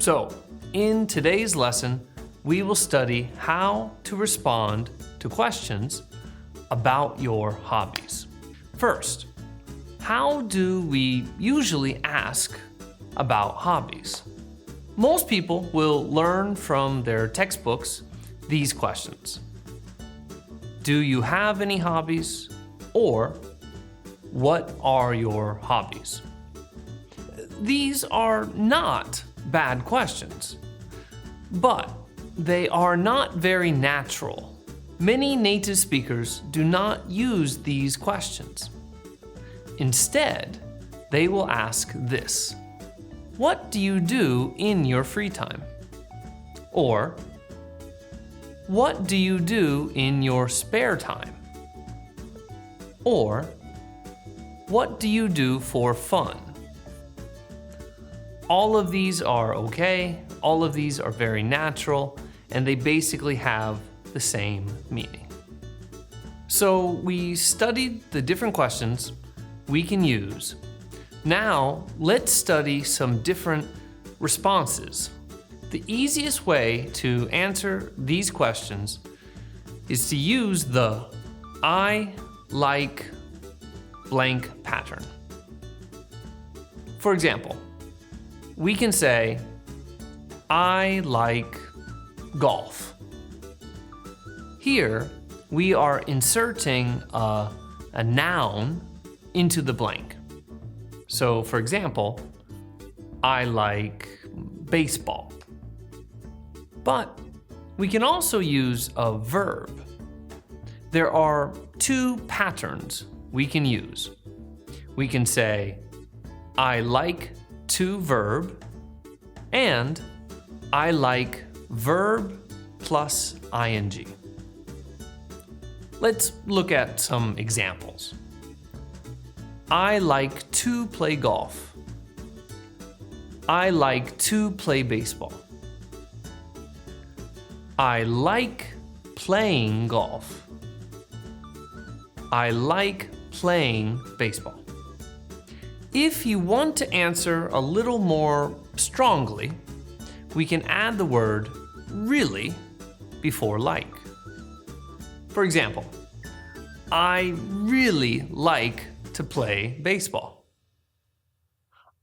So, in today's lesson, we will study how to respond to questions about your hobbies. First, how do we usually ask about hobbies? Most people will learn from their textbooks these questions. Do you have any hobbies? Or, what are your hobbies? These are not bad questions, but they are not very natural. Many native speakers do not use these questions. Instead, they will ask this: what do you do in your free time? Or, what do you do in your spare time? Or, what do you do for fun? All of these are okay, all of these are very natural, and they basically have the same meaning. So we studied the different questions we can use. Now let's study some different responses. The easiest way to answer these questions is to use the I like blank pattern. For example, we can say, I like golf. Here, we are inserting a noun into the blank. So, for example, I like baseball. But we can also use a verb. There are two patterns we can use. We can say, I like to verb, and I like verb plus ing. Let's look at some examples. I like to play golf. I like to play baseball. I like playing golf. I like playing baseball. If you want to answer a little more strongly, we can add the word really before like. For example, I really like to play baseball.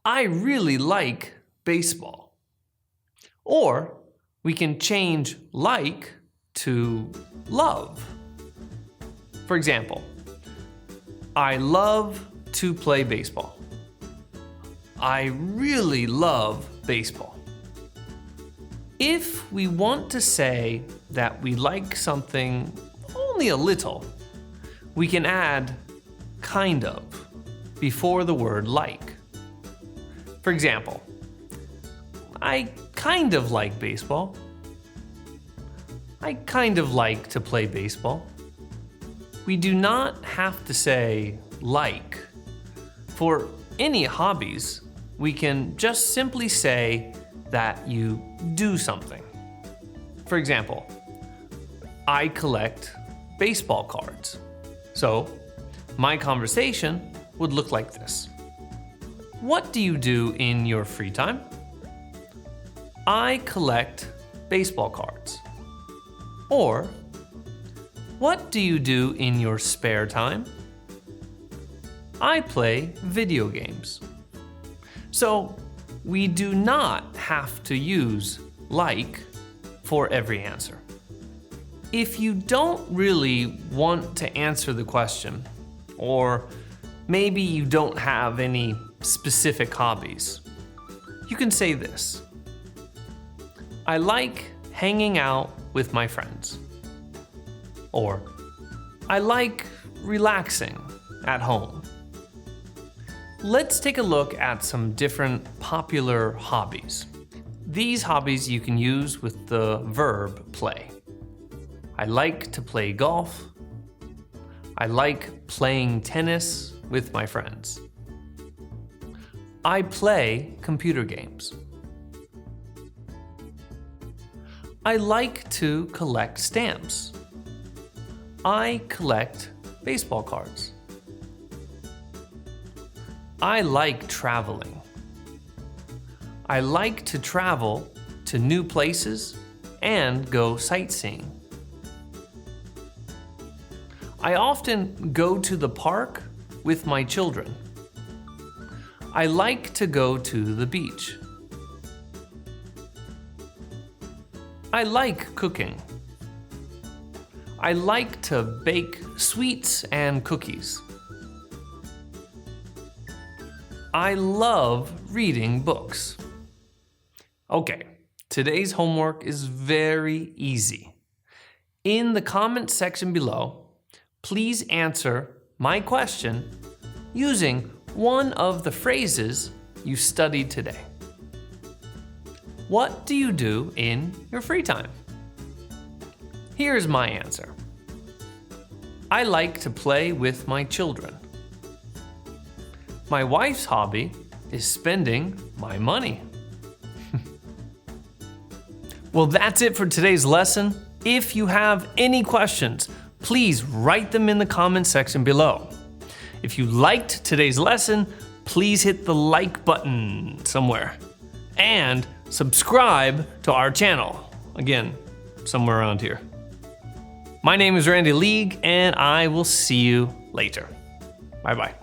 I really like baseball. Or we can change like to love. For example, I love to play baseball. I really love baseball. If we want to say that we like something only a little, we can add kind of before the word like. For example, I kind of like baseball. I kind of like to play baseball. We do not have to say like. For any hobbies, we can just simply say that you do something. For example, I collect baseball cards. So, my conversation would look like this. What do you do in your free time? I collect baseball cards. Or, what do you do in your spare time? I play video games. So, we do not have to use like for every answer. If you don't really want to answer the question, or maybe you don't have any specific hobbies, you can say this: I like hanging out with my friends. Or, I like relaxing at home. Let's take a look at some different popular hobbies. These hobbies you can use with the verb play. I like to play golf. I like playing tennis with my friends. I play computer games. I like to collect stamps. I collect baseball cards. I like traveling. I like to travel to new places and go sightseeing. I often go to the park with my children. I like to go to the beach. I like cooking. I like to bake sweets and cookies. I love reading books. Okay, today's homework is very easy. In the comment section below, please answer my question using one of the phrases you studied today. What do you do in your free time? Here's my answer. I like to play with my children. My wife's hobby is spending my money. Well, that's it for today's lesson. If you have any questions, please write them in the comment section below. If you liked today's lesson, please hit the like button somewhere and subscribe to our channel. Again, somewhere around here. My name is Randy League, and I will see you later. Bye-bye.